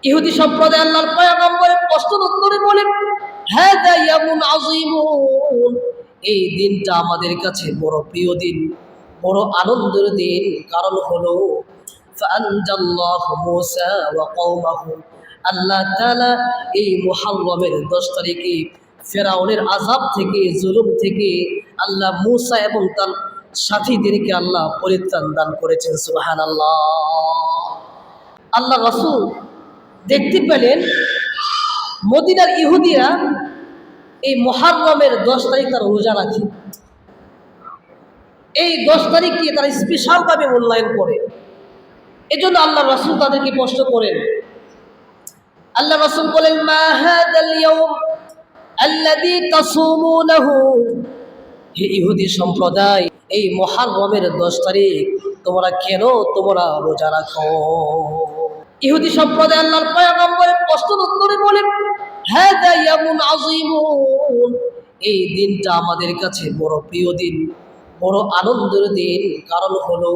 ইহুদি সম্প্রদায় আল্লাহর পয়গম্বরের প্রশ্নের উত্তরে বলেন, হাযা ইয়াউমুন আযীমুন, এই দিনটা আমাদের কাছে বড় প্রিয় দিন, বড় আনন্দের দিন। কারণ হলো ফাআনজাল্লাহু মূসা ওয়া কওমাহু, আল্লাহ তাআলা এই মুহররমের 10 তারিখে ফেরাউনের আযাব থেকে, জুলুম থেকে আল্লাহ মূসা এবং তার সাথীদেরকে আল্লাহ পরিত্রাণ দান করেছেন। সুবহানাল্লাহ। আল্লাহ রাসূল দেখতে পেলেন মদিনার ইহুদিরা এই মুহররমের 10 তারিখ তারা রোজা রাখে। এই 10 তারিখকে তারা স্পেশালভাবে মূল্যায়ন করে। এজন্য আল্লাহ রাসূল তাদেরকে প্রশ্ন করেন। আল্লাহ রাসূল বলেন, মা হাদাল ইয়াউম আল্লাযী তাসুমুনাহু, হে ইহুদি সম্প্রদায়, এই মুহররমের 10 তারিখ তোমরা কেন রোজা রাখো? ইহুদি সম্প্রদায় আল্লাহর পয়গম্বরের প্রশ্নের উত্তরে বলেন, হাযা ইয়াউমুন আযীমুন, এই দিনটা আমাদের কাছে বড় প্রিয় দিন, বড় আনন্দের দিন। কারণ হলো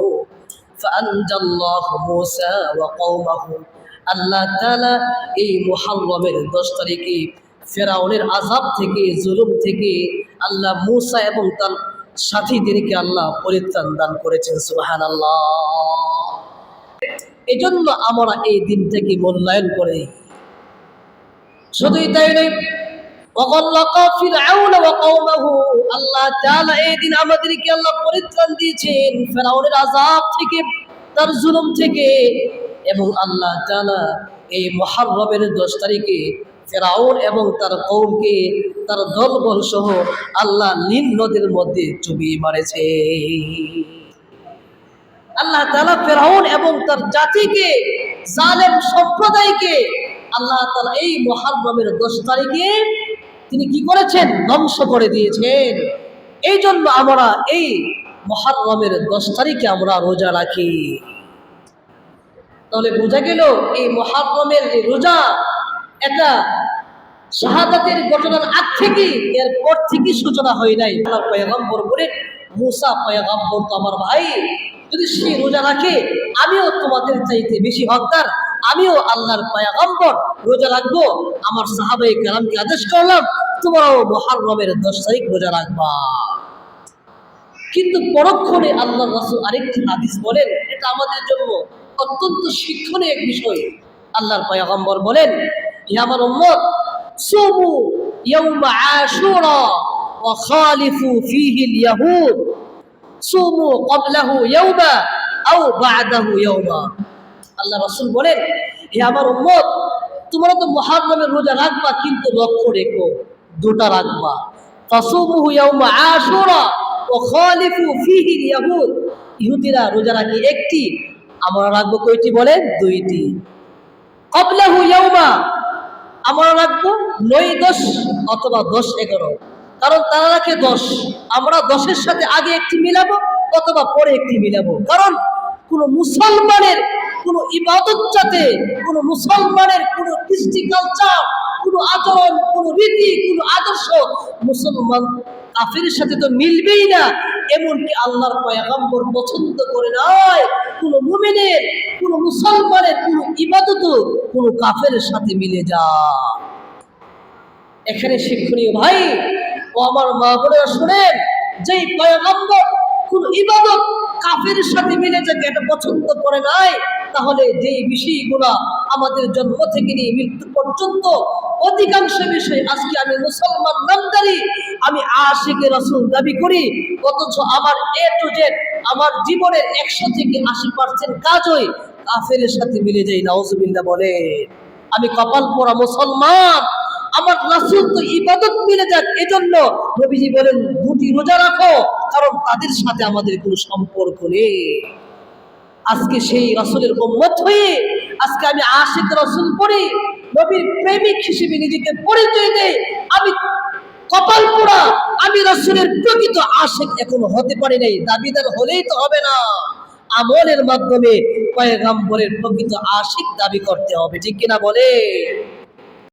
ফাআনজাল্লাহু মূসা ওয়া কওমাহু, আল্লাহ তাআলা এই মুহররমের 10 তারিখে ফেরাউনের আযাব থেকে, জুলুম থেকে আল্লাহ মূসা এবং তার সাথীদেরকে আল্লাহ পরিত্রাণ দান করেছেন। সুবহানাল্লাহ। এজন্য আমরা এই দিনটাকে মূল্যায়ন করি। শুধুই তাই নয়, ওয়াগাল্লাকা ফিরআউন ওয়া কওমাহু, আল্লাহ তাআলা এই দিন আমাদেরকে আল্লাহ পরিত্রাণ দিয়েছেন ফেরাউনের আযাব থেকে, তার জুলুম থেকে। এবং আল্লাহ তাআলা এই মুহররমের 10 তারিখে ফেরাউন এবং তার কওমকে, তার দলবল সহ আল্লাহ নীল নদের মধ্যে চুবিয়ে মারেছে। আল্লাহ তাআলা ফেরাউন এবং তার জাতিকে, জালেম সম্প্রদায়কে আল্লাহ তাআলা এই মুহররমের 10 তারিখে তিনি কি করেছেন? ধ্বংস করে দিয়েছেন। এই জন্য আমরা এই মুহররমের 10 তারিখে আমরা রোজা রাখি। তাহলে বোঝা গেল এই মুহররমের রোজা এটা শাহাদাতের ঘটনার আগ থেকে, এরপর থেকে সূচনা হয় নাই। আল্লাহর পয়গম্বর বলেন, মূসা পয়গম্বর তো আমার ভাই, যদি সে রোজা রাখে আমিও তোমাদের চাইতে বেশি হকদার, আমিও আল্লাহর পয়গম্বর রোজা রাখবো। আমার সাহাবায়ে কেরামকে আদেশ করলাম, তোমরাও মুহররমের 10 তারিখ রোজা রাখবা। কিন্তু পরক্ষণে আল্লাহর রাসূল আরেকটি হাদিস বলেন, এটা আমাদের জন্য অত্যন্ত শিক্ষণীয় এক বিষয়। আল্লাহর পয়গম্বর বলেন, হে আমার উম্মত, সুমু ইয়াউমা আশুরা ওয়া খালিফু ফীহি আল-ইয়াহুদ, সুমু ক্বাবলাহু ইয়াওমা আও বা'দাহু ইয়াওমা। আল্লাহ রাসূল বলেন, হে আমার উম্মত, তোমরা তো মুহররমের রোজা রাখবা, কিন্তু লক্ষ্য রেখো দুটা রাখবা। ফাসুমুহু ইয়াউমা আশুরা ওয়া খালিফু ফীহি আল-ইয়াহুদ, ইহুদিরা রোজা রাখে একটি, আমরা রাখবো কয়টি বলেন? দুইটি। ক্বাবলাহু ইয়াওমা, আমরা রাখবো 9-10 অথবা 10-11, কারণ তারা রাখে 10, আমরা 10-এর সাথে আগে একটি মিলাবো অথবা পরে একটি মিলাবো। কারণ কোন মুসলমানের কোন ইবাদত যাতে, কোন মুসলমানের কোন কৃষ্টি কালচার, কোন আচরণ, কোন রীতি, কোন আদর্শ মুসলমান কাফেরের সাথে তো মিলবেই না। এমনকি আল্লাহর পয়গম্বর পছন্দ করে নাই কোন মুমিনের, কোন মুসলমানের কোন ইবাদত কোন কাফেরের সাথে মিলে যায়। এখানে শিক্ষণীয় ভাই ও আমার মা বোনেরা শুনেন, যেই পয়গম্বর কোন ইবাদত কাফেরের সাথে মিলে যায় এটা পছন্দ করে নাই, তাহলে যেই বিষয়গুলা আমাদের জন্ম থেকে নিয়ে মৃত্যু পর্যন্ত অধিকাংশ বিষয়, আজকে আমি মুসলমান নামদারি, আমি আশিকে রাসূল দাবি করি, অথচ আমার A to Z আমার জীবনের 100 থেকে 80% কাজই কাফেরের সাথে মিলে যায়। নাউজুবিল্লাহ বলে। আমি কপাল পোড়া মুসলমান, আমার রাসূল তো ইবাদত মিলে যাক, এজন্য নবীজি বলেন দুটি রোজা রাখো, কারণ তাদের সাথে আমাদের কোনো সম্পর্ক নেই। আজকে সেই রাসূলের উম্মত হয়ে আজকে আমি আশিক রাসূল পড়ি, নবীর প্রেমিক হিসেবে নিজেকে পরিচয় দেই, আমি কপাল পোড়া, আমি রাসূলের প্রকৃত আশিক এখনো হতে পারি নাই। দাবিদার হলেই তো হবে না, আমলের মাধ্যমে পয়গম্বরের প্রকৃত আশিক দাবি করতে হবে। ঠিক কিনা বলে?